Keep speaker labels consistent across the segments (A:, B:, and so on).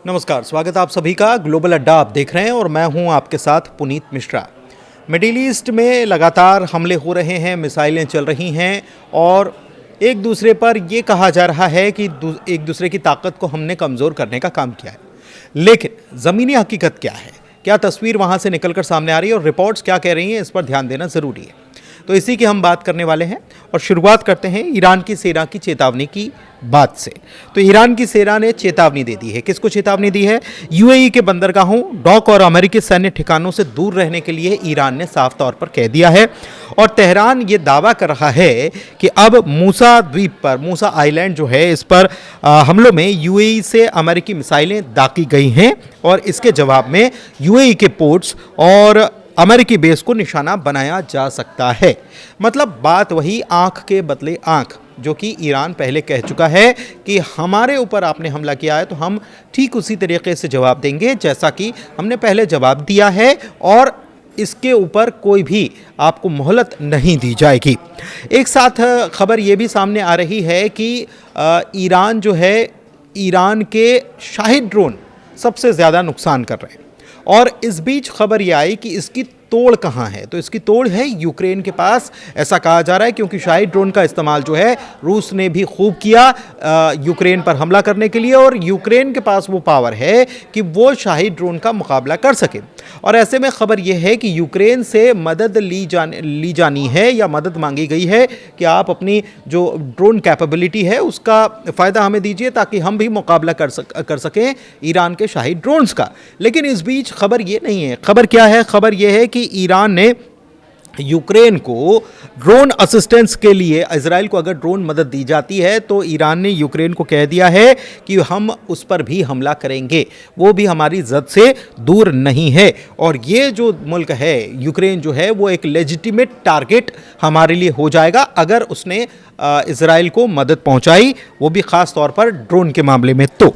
A: नमस्कार, स्वागत है आप सभी का। ग्लोबल अड्डा आप देख रहे हैं और मैं हूं आपके साथ पुनीत मिश्रा। मिडिल ईस्ट में लगातार हमले हो रहे हैं, मिसाइलें चल रही हैं और एक दूसरे पर ये कहा जा रहा है कि एक दूसरे की ताकत को हमने कमज़ोर करने का काम किया है। लेकिन ज़मीनी हकीकत क्या है, क्या तस्वीर वहाँ से निकल कर सामने आ रही है और रिपोर्ट्स क्या कह रही हैं, इस पर ध्यान देना ज़रूरी है। तो इसी की हम बात करने वाले हैं और शुरुआत करते हैं ईरान की सेना की चेतावनी की बात से। तो ईरान की सेना ने चेतावनी दे दी है। किसको चेतावनी दी है? यूएई के बंदरगाहों, डॉक और अमेरिकी सैन्य ठिकानों से दूर रहने के लिए ईरान ने साफ तौर पर कह दिया है। और तेहरान ये दावा कर रहा है कि अब मूसा द्वीप पर, मूसा आइलैंड जो है, इस पर हमलों में यूएई से अमेरिकी मिसाइलें दागी गई हैं और इसके जवाब में यूएई के पोर्ट्स और अमेरिकी बेस को निशाना बनाया जा सकता है। मतलब बात वही, आंख के बदले आंख, जो कि ईरान पहले कह चुका है कि हमारे ऊपर आपने हमला किया है तो हम ठीक उसी तरीके से जवाब देंगे जैसा कि हमने पहले जवाब दिया है और इसके ऊपर कोई भी आपको मोहलत नहीं दी जाएगी। एक साथ खबर ये भी सामने आ रही है कि ईरान जो है, ईरान के शाहिद ड्रोन सबसे ज़्यादा नुकसान कर रहे हैं। और इस बीच खबर ये आई कि इसकी तोड़ कहाँ है, तो इसकी तोड़ है यूक्रेन के पास, ऐसा कहा जा रहा है, क्योंकि शाहिद ड्रोन का इस्तेमाल जो है रूस ने भी खूब किया यूक्रेन पर हमला करने के लिए और यूक्रेन के पास वो पावर है कि वो शाहिद ड्रोन का मुकाबला कर सके। और ऐसे में खबर यह है कि यूक्रेन से मदद ली जानी है या मदद मांगी गई है कि आप अपनी जो ड्रोन कैपेबिलिटी है उसका फ़ायदा हमें दीजिए ताकि हम भी मुकाबला कर सकें ईरान के शाहिद ड्रोन्स का। लेकिन इस बीच खबर ये नहीं है। खबर क्या है? खबर यह है कि ईरान ने यूक्रेन को ड्रोन असिस्टेंस के लिए, इजराइल को अगर ड्रोन मदद दी जाती है तो ईरान ने यूक्रेन को कह दिया है कि हम उस पर भी हमला करेंगे, वो भी हमारी जद से दूर नहीं है। और ये जो मुल्क है यूक्रेन जो है, वो एक लेजिटिमेट टारगेट हमारे लिए हो जाएगा अगर उसने इजराइल को मदद पहुंचाई, वो भी ख़ास तौर पर ड्रोन के मामले में। तो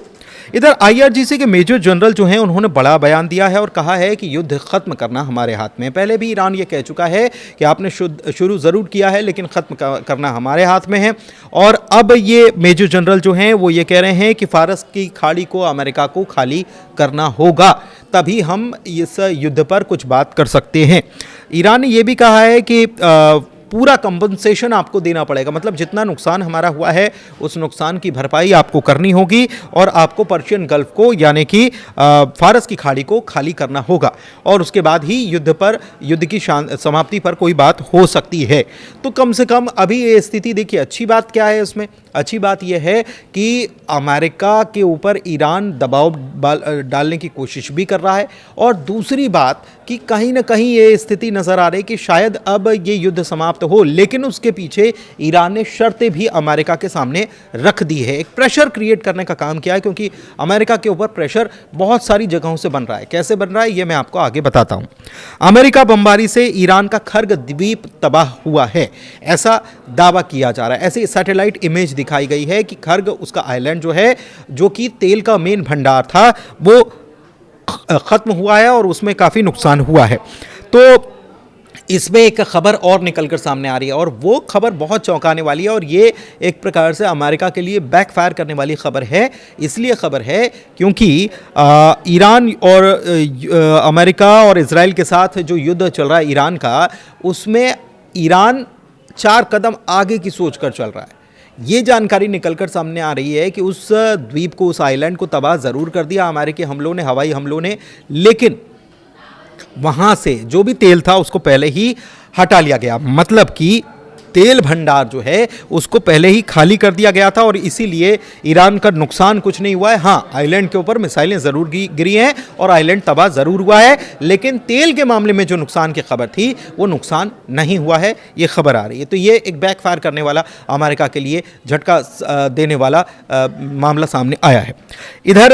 A: इधर आईआरजीसी के मेजर जनरल जो हैं, उन्होंने बड़ा बयान दिया है और कहा है कि युद्ध ख़त्म करना हमारे हाथ में। पहले भी ईरान ये कह चुका है कि आपने शुरू ज़रूर किया है लेकिन ख़त्म करना हमारे हाथ में है। और अब ये मेजर जनरल जो हैं वो ये कह रहे हैं कि फ़ारस की खाड़ी को अमेरिका को खाली करना होगा, तभी हम इस युद्ध पर कुछ बात कर सकते हैं। ईरान ने यह भी कहा है कि पूरा कंपनसेशन आपको देना पड़ेगा, मतलब जितना नुकसान हमारा हुआ है उस नुकसान की भरपाई आपको करनी होगी और आपको पर्शियन गल्फ को, यानी कि फारस की खाड़ी को खाली करना होगा और उसके बाद ही युद्ध की समाप्ति पर कोई बात हो सकती है। तो कम से कम अभी ये स्थिति देखिए। अच्छी बात क्या है इसमें? अच्छी बात यह है कि अमेरिका के ऊपर ईरान दबाव डालने की कोशिश भी कर रहा है और दूसरी बात कि कहीं ना कहीं ये स्थिति नज़र आ रही है कि शायद अब ये युद्ध समाप्त हो, लेकिन उसके पीछे ईरान ने शर्तें भी अमेरिका के सामने रख दी है। एक प्रेशर क्रिएट करने का काम किया है, क्योंकि अमेरिका के ऊपर प्रेशर बहुत सारी जगहों से बन रहा है। कैसे बन रहा है ये मैं आपको आगे बताता हूँ। अमेरिका बमबारी से ईरान का खर्ग द्वीप तबाह हुआ है, ऐसा दावा किया जा रहा है। ऐसी सैटेलाइट इमेज दिखाई गई है कि खर्ग, उसका आइलैंड जो है, जो कि तेल का मेन भंडार था, वो ख़त्म हुआ है और उसमें काफ़ी नुकसान हुआ है। तो इसमें एक खबर और निकलकर सामने आ रही है और वो खबर बहुत चौंकाने वाली है और ये एक प्रकार से अमेरिका के लिए बैकफायर करने वाली खबर है। इसलिए खबर है क्योंकि ईरान और अमेरिका और इजराइल के साथ जो युद्ध चल रहा है ईरान का, उसमें ईरान 4 कदम आगे की सोच कर चल रहा है। ये जानकारी निकलकर सामने आ रही है कि उस द्वीप को, उस आइलैंड को तबाह ज़रूर कर दिया अमेरिकी हमलों ने, हवाई हमलों ने, लेकिन वहाँ से जो भी तेल था उसको पहले ही हटा लिया गया। मतलब कि तेल भंडार जो है उसको पहले ही खाली कर दिया गया था और इसीलिए ईरान का नुकसान कुछ नहीं हुआ है। हाँ, आइलैंड के ऊपर मिसाइलें ज़रूर गिरी हैं और आइलैंड तबाह ज़रूर हुआ है, लेकिन तेल के मामले में जो नुकसान की खबर थी वो नुकसान नहीं हुआ है, ये खबर आ रही है। तो ये एक बैकफायर करने वाला, अमेरिका के लिए झटका देने वाला मामला सामने आया है। इधर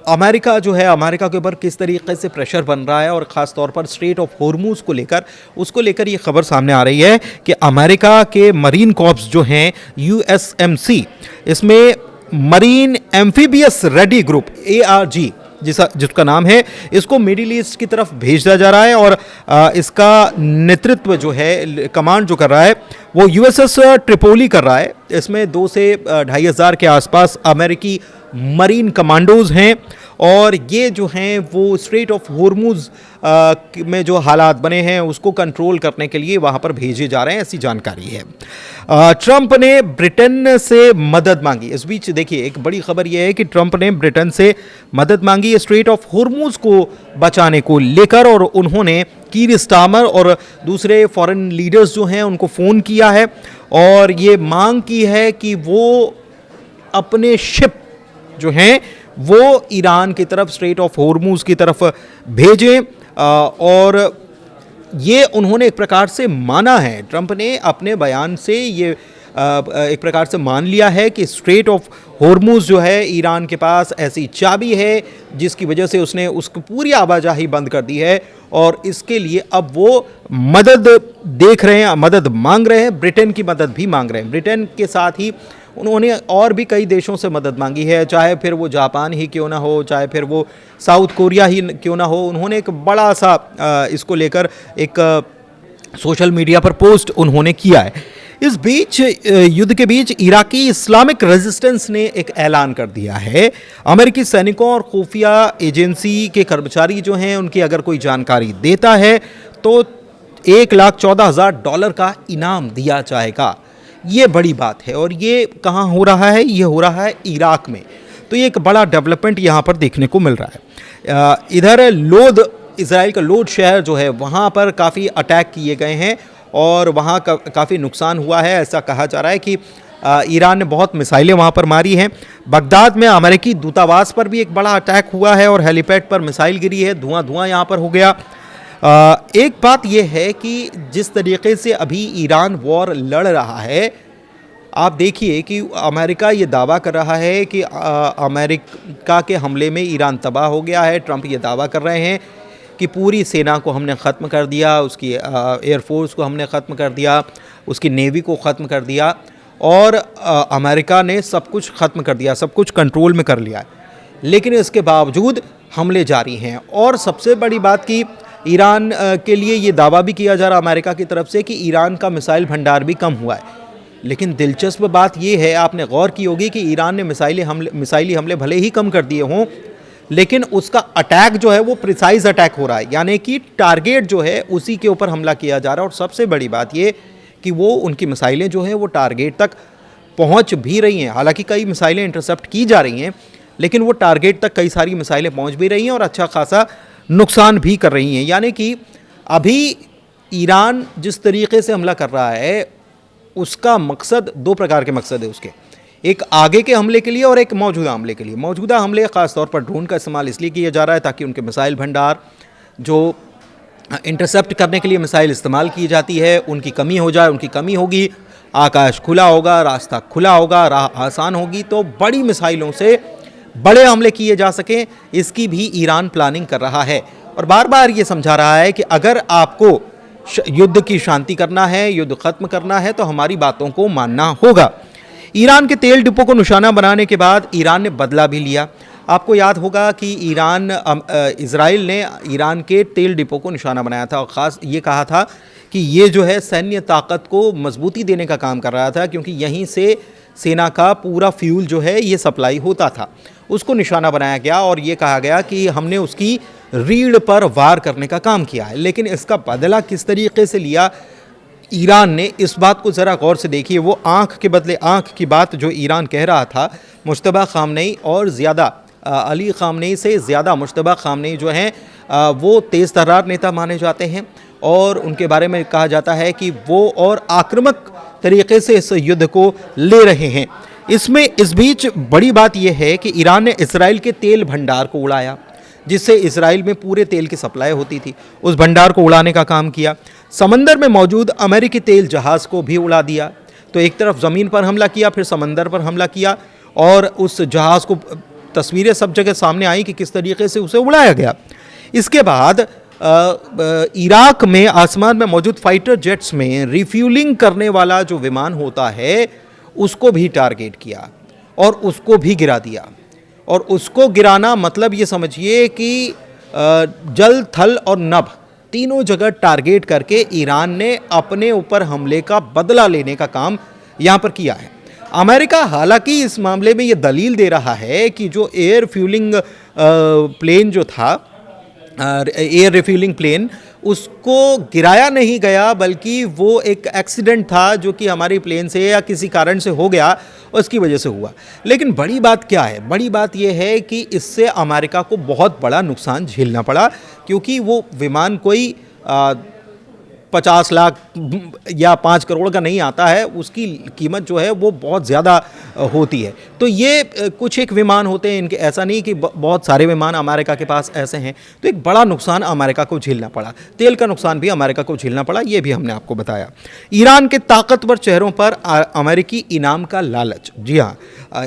A: अमेरिका जो है, अमेरिका के ऊपर किस तरीके से प्रेशर बन रहा है और ख़ास तौर पर स्ट्रेट ऑफ हॉर्मुज़ को लेकर ये खबर सामने आ रही है कि अमेरिका के मरीन कॉर्प्स जो हैं USMC, इसमें marine amphibious ready group ARG जिसका नाम है, इसको मिडिल ईस्ट की तरफ भेजा जा रहा है और इसका नेतृत्व जो है, कमांड जो कर रहा है वो USS ट्रिपोली कर रहा है। इसमें 2 से 2,500 के आसपास अमेरिकी मरीन कमांडोज हैं और ये जो हैं वो स्ट्रेट ऑफ होर्मुज में जो हालात बने हैं उसको कंट्रोल करने के लिए वहाँ पर भेजे जा रहे हैं, ऐसी जानकारी है। ट्रंप ने ब्रिटेन से मदद मांगी। इस बीच देखिए एक बड़ी खबर यह है कि ट्रंप ने ब्रिटेन से मदद मांगी स्ट्रेट ऑफ होर्मुज को बचाने को लेकर, और उन्होंने कीर स्टारमर और दूसरे फॉरेन लीडर्स जो हैं उनको फ़ोन किया है और ये मांग की है कि वो अपने शिप जो हैं वो ईरान की तरफ स्ट्रेट ऑफ होर्मुज की तरफ भेजें। और ये उन्होंने एक प्रकार से माना है, ट्रंप ने अपने बयान से ये एक प्रकार से मान लिया है कि स्ट्रेट ऑफ होर्मुज जो है ईरान के पास ऐसी चाबी है जिसकी वजह से उसने उसकी पूरी आवाजाही बंद कर दी है, और इसके लिए अब वो मदद देख रहे हैं, मदद मांग रहे हैं, ब्रिटेन की मदद भी मांग रहे हैं। ब्रिटेन के साथ ही उन्होंने और भी कई देशों से मदद मांगी है, चाहे फिर वो जापान ही क्यों ना हो, चाहे फिर वो साउथ कोरिया ही क्यों ना हो। उन्होंने एक बड़ा सा इसको लेकर एक सोशल मीडिया पर पोस्ट उन्होंने किया है। इस बीच युद्ध के बीच इराकी इस्लामिक रेजिस्टेंस ने एक ऐलान कर दिया है। अमेरिकी सैनिकों और खुफिया एजेंसी के कर्मचारी जो हैं उनकी अगर कोई जानकारी देता है तो $1,14,000 का इनाम दिया जाएगा। ये बड़ी बात है, और ये कहाँ हो रहा है? ये हो रहा है इराक में। तो ये एक बड़ा डेवलपमेंट यहाँ पर देखने को मिल रहा है। इधर लोद, इजराइल का लोद शहर जो है वहाँ पर काफ़ी अटैक किए गए हैं और वहाँ का काफ़ी नुकसान हुआ है। ऐसा कहा जा रहा है कि ईरान ने बहुत मिसाइलें वहाँ पर मारी हैं। बगदाद में अमेरिकी दूतावास पर भी एक बड़ा अटैक हुआ है और हेलीपैड पर मिसाइल गिरी है, धुआं धुआं यहाँ पर हो गया। एक बात यह है कि जिस तरीके से अभी ईरान वॉर लड़ रहा है, आप देखिए कि अमेरिका ये दावा कर रहा है कि अमेरिका के हमले में ईरान तबाह हो गया है। ट्रंप ये दावा कर रहे हैं कि पूरी सेना को हमने ख़त्म कर दिया, उसकी एयरफोर्स को हमने ख़त्म कर दिया, उसकी नेवी को ख़त्म कर दिया, और अमेरिका ने सब कुछ ख़त्म कर दिया, सब कुछ कंट्रोल में कर लिया है। लेकिन इसके बावजूद हमले जारी हैं। और सबसे बड़ी बात कि ईरान के लिए ये दावा भी किया जा रहा अमेरिका की तरफ से कि ईरान का मिसाइल भंडार भी कम हुआ है। लेकिन दिलचस्प बात ये है, आपने गौर की होगी कि ईरान ने मिसाइली हमले भले ही कम कर दिए हों, लेकिन उसका अटैक जो है वो प्रिसाइज अटैक हो रहा है, यानी कि टारगेट जो है उसी के ऊपर हमला किया जा रहा है। और सबसे बड़ी बात ये कि वो उनकी मिसाइलें जो हैं वो टारगेट तक पहुंच भी रही हैं। हालांकि कई मिसाइलें इंटरसेप्ट की जा रही हैं, लेकिन वो टारगेट तक कई सारी मिसाइलें पहुंच भी रही हैं और अच्छा खासा नुकसान भी कर रही हैं। यानी कि अभी ईरान जिस तरीके से हमला कर रहा है उसका मकसद, दो प्रकार के मकसद है उसके, एक आगे के हमले के लिए और एक मौजूदा हमले के लिए। मौजूदा हमले ख़ास तौर पर ड्रोन का इस्तेमाल इसलिए किया जा रहा है ताकि उनके मिसाइल भंडार जो इंटरसेप्ट करने के लिए मिसाइल इस्तेमाल की जाती है उनकी कमी हो जाए, उनकी कमी होगी, आकाश खुला होगा, रास्ता खुला होगा, राह आसान होगी, तो बड़ी मिसाइलों से बड़े हमले किए जा सकें, इसकी भी ईरान प्लानिंग कर रहा है। और बार बार ये समझा रहा है कि अगर आपको युद्ध की शांति करना है, युद्ध ख़त्म करना है, तो हमारी बातों को मानना होगा। ईरान के तेल डिपो को निशाना बनाने के बाद ईरान ने बदला भी लिया। आपको याद होगा कि इजराइल ने ईरान के तेल डिपो को निशाना बनाया था और ख़ास ये कहा था कि ये जो है सैन्य ताकत को मजबूती देने का काम कर रहा था, क्योंकि यहीं से सेना का पूरा फ्यूल जो है ये सप्लाई होता था। उसको निशाना बनाया गया और ये कहा गया कि हमने उसकी रीढ़ पर वार करने का काम किया है। लेकिन इसका बदला किस तरीके से लिया ईरान ने, इस बात को ज़रा गौर से देखिए। वो आँख के बदले आँख की बात जो ईरान कह रहा था, मुश्तबा ख़ामनेई और ज़्यादा अली ख़ामनेई से ज़्यादा मुश्तबा ख़ामनेई जो हैं वो तेज़ तर्रार नेता माने जाते हैं और उनके बारे में कहा जाता है कि वो और आक्रामक तरीके से इस युद्ध को ले रहे हैं। इस बीच बड़ी बात यह है कि ईरान ने इसराइल के तेल भंडार को उड़ाया, जिससे इसराइल में पूरे तेल की सप्लाई होती थी, उस भंडार को उड़ाने का काम किया। समंदर में मौजूद अमेरिकी तेल जहाज़ को भी उड़ा दिया। तो एक तरफ ज़मीन पर हमला किया, फिर समंदर पर हमला किया, और उस जहाज़ को तस्वीरें सब जगह सामने आई कि किस तरीके से उसे उड़ाया गया। इसके बाद इराक में आसमान में मौजूद फाइटर जेट्स में रिफ्यूलिंग करने वाला जो विमान होता है उसको भी टारगेट किया और उसको भी गिरा दिया। और उसको गिराना मतलब ये समझिए कि जल, थल और नभ तीनों जगह टारगेट करके ईरान ने अपने ऊपर हमले का बदला लेने का काम यहाँ पर किया है। अमेरिका हालांकि इस मामले में ये दलील दे रहा है कि जो एयर फ्यूलिंग प्लेन जो था, एयर रिफ्यूलिंग प्लेन, उसको गिराया नहीं गया, बल्कि वो एक एक्सीडेंट था जो कि हमारी प्लेन से या किसी कारण से हो गया, उसकी वजह से हुआ। लेकिन बड़ी बात क्या है? बड़ी बात यह है कि इससे अमेरिका को बहुत बड़ा नुकसान झेलना पड़ा, क्योंकि वो विमान कोई 50 लाख या 5 करोड़ का नहीं आता है, उसकी कीमत जो है वो बहुत ज़्यादा होती है। तो ये कुछ एक विमान होते हैं इनके, ऐसा नहीं कि बहुत सारे विमान अमेरिका के पास ऐसे हैं। तो एक बड़ा नुकसान अमेरिका को झेलना पड़ा, तेल का नुकसान भी अमेरिका को झेलना पड़ा, ये भी हमने आपको बताया। ईरान के ताकतवर चेहरों पर अमेरिकी इनाम का लालच। जी हाँ,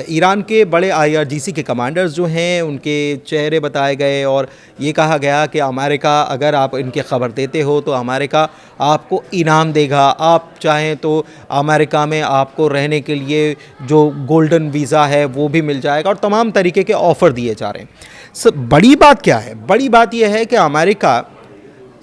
A: ईरान के बड़े IRGC के कमांडर्स जो हैं उनके चेहरे बताए गए और ये कहा गया कि अमेरिका, अगर आप इनकी खबर देते हो तो अमेरिका आपको इनाम देगा, आप चाहें तो अमेरिका में आपको रहने के लिए जो गोल्डन वीज़ा है वो भी मिल जाएगा, और तमाम तरीके के ऑफ़र दिए जा रहे हैं। बड़ी बात क्या है? बड़ी बात यह है कि अमेरिका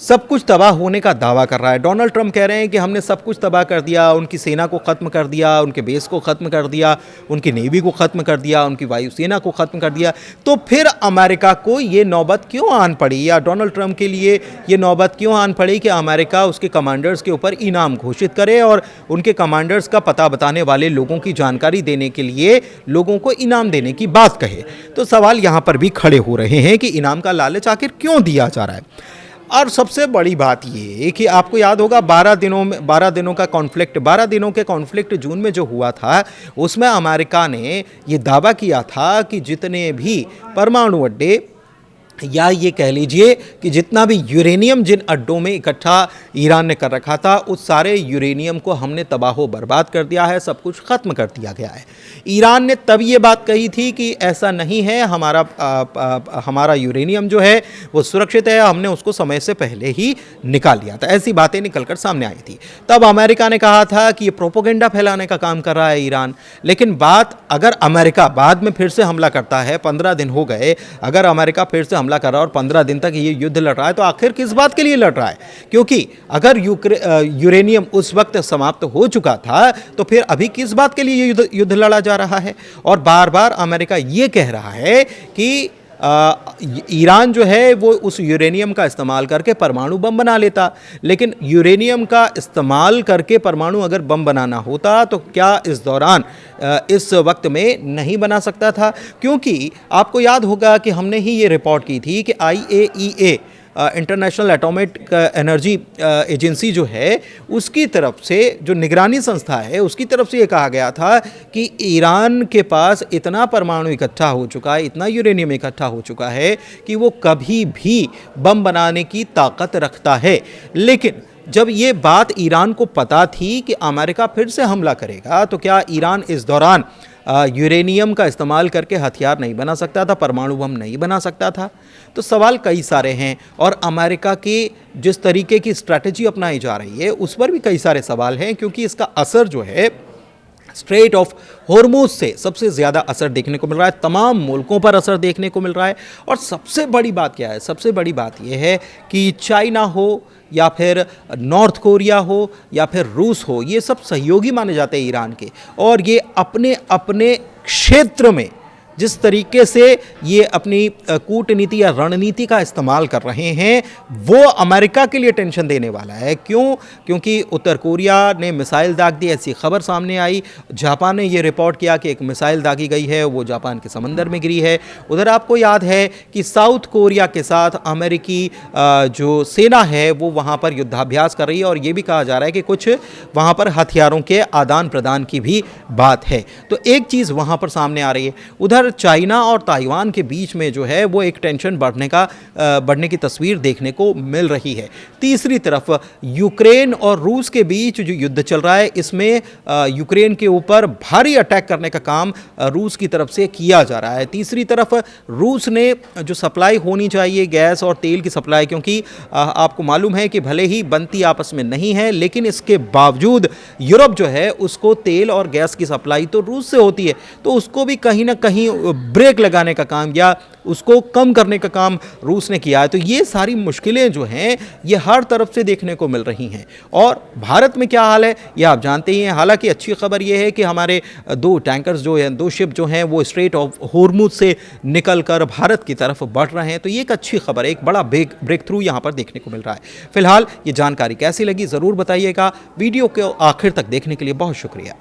A: सब कुछ तबाह होने का दावा कर रहा है। डोनाल्ड ट्रंप कह रहे हैं कि हमने सब कुछ तबाह कर दिया, उनकी सेना को ख़त्म कर दिया, उनके बेस को ख़त्म कर दिया, उनकी नेवी को ख़त्म कर दिया, उनकी वायुसेना को ख़त्म कर दिया। तो फिर अमेरिका को ये नौबत क्यों आन पड़ी, या डोनाल्ड ट्रंप के लिए ये नौबत क्यों आन पड़ी कि अमेरिका उसके कमांडर्स के ऊपर इनाम घोषित करे और उनके कमांडर्स का पता बताने वाले लोगों की जानकारी देने के लिए लोगों को इनाम देने की बात कहे? तो सवाल यहाँ पर भी खड़े हो रहे हैं कि इनाम का लालच आखिर क्यों दिया जा रहा है। और सबसे बड़ी बात ये कि आपको याद होगा 12 दिनों का कॉन्फ्लिक्ट, 12 दिनों के कॉन्फ्लिक्ट जून में जो हुआ था, उसमें अमेरिका ने ये दावा किया था कि जितने भी परमाणु अड्डे, या ये कह लीजिए कि जितना भी यूरेनियम जिन अड्डों में इकट्ठा ईरान ने कर रखा था, उस सारे यूरेनियम को हमने तबाह बर्बाद कर दिया है, सब कुछ ख़त्म कर दिया गया है। ईरान ने तब ये बात कही थी कि ऐसा नहीं है, हमारा यूरेनियम जो है वो सुरक्षित है, हमने उसको समय से पहले ही निकाल लिया था। ऐसी बातें निकलकर सामने आई थी। तब अमेरिका ने कहा था कि ये प्रोपोगेंडा फैलाने का काम कर रहा है ईरान। लेकिन बात, अगर अमेरिका बाद में फिर से हमला करता है, 15 दिन हो गए, अगर अमेरिका फिर से हमला कर रहा है और 15 दिन तक ये युद्ध लड़ रहा है, तो आखिर किस बात के लिए लड़ रहा है? क्योंकि अगर यूरेनियम उस वक्त समाप्त हो चुका था, तो फिर अभी किस बात के लिए युद्ध लड़ा जा रहा है? और बार बार अमेरिका ये कह रहा है कि ईरान जो है वो उस यूरेनियम का इस्तेमाल करके परमाणु बम बना लेता। लेकिन यूरेनियम का इस्तेमाल करके परमाणु अगर बम बनाना होता तो क्या इस दौरान, इस वक्त में नहीं बना सकता था? क्योंकि आपको याद होगा कि हमने ही ये रिपोर्ट की थी कि IAEA, international atomic energy agency जो है, उसकी तरफ से, जो निगरानी संस्था है, उसकी तरफ से ये कहा गया था कि ईरान के पास इतना परमाणु इकट्ठा हो चुका है, इतना यूरेनियम इकट्ठा हो चुका है कि वो कभी भी बम बनाने की ताकत रखता है। लेकिन जब ये बात ईरान को पता थी कि अमेरिका फिर से हमला करेगा, तो क्या ईरान इस दौरान यूरेनियम का इस्तेमाल करके हथियार नहीं बना सकता था, परमाणु बम नहीं बना सकता था? तो सवाल कई सारे हैं, और अमेरिका की जिस तरीके की स्ट्रैटेजी अपनाई जा रही है उस पर भी कई सारे सवाल हैं, क्योंकि इसका असर जो है स्ट्रेट ऑफ हॉर्मुज़ से सबसे ज़्यादा असर देखने को मिल रहा है, तमाम मुल्कों पर असर देखने को मिल रहा है। और सबसे बड़ी बात क्या है? सबसे बड़ी बात यह है कि चाइना हो या फिर नॉर्थ कोरिया हो या फिर रूस हो, ये सब सहयोगी माने जाते हैं ईरान के, और ये अपने अपने क्षेत्र में जिस तरीके से ये अपनी कूटनीति या रणनीति का इस्तेमाल कर रहे हैं, वो अमेरिका के लिए टेंशन देने वाला है। क्यों? क्योंकि उत्तर कोरिया ने मिसाइल दाग दी, ऐसी खबर सामने आई। जापान ने ये रिपोर्ट किया कि एक मिसाइल दागी गई है, वो जापान के समंदर में गिरी है। उधर आपको याद है कि साउथ कोरिया के साथ अमेरिकी जो सेना है वो वहाँ पर युद्धाभ्यास कर रही है, और ये भी कहा जा रहा है कि कुछ वहाँ पर हथियारों के आदान प्रदान की भी बात है। तो एक चीज़ वहाँ पर सामने आ रही है। उधर चाइना और ताइवान के बीच में जो है वो एक टेंशन बढ़ने की तस्वीर देखने को मिल रही है। तीसरी तरफ यूक्रेन और रूस के बीच जो युद्ध चल रहा है, इसमें यूक्रेन के ऊपर भारी अटैक करने का काम रूस की तरफ से किया जा रहा है। तीसरी तरफ रूस ने जो सप्लाई होनी चाहिए गैस और तेल की सप्लाई, क्योंकि आपको मालूम है कि भले ही बनती आपस में नहीं है, लेकिन इसके बावजूद यूरोप जो है उसको तेल और गैस की सप्लाई तो रूस से होती है, तो उसको भी कहीं ना कहीं ब्रेक लगाने का काम या उसको कम करने का काम रूस ने किया है। तो ये सारी मुश्किलें जो हैं ये हर तरफ से देखने को मिल रही हैं। और भारत में क्या हाल है ये आप जानते ही हैं। हालांकि अच्छी खबर ये है कि हमारे 2 टैंकर्स जो हैं, 2 शिप जो हैं वो स्ट्रेट ऑफ होर्मुज से निकलकर भारत की तरफ बढ़ रहे हैं। तो ये एक अच्छी खबर है, एक बड़ा ब्रेक थ्रू यहाँ पर देखने को मिल रहा है। फिलहाल ये जानकारी कैसी लगी ज़रूर बताइएगा। वीडियो को आखिर तक देखने के लिए बहुत शुक्रिया।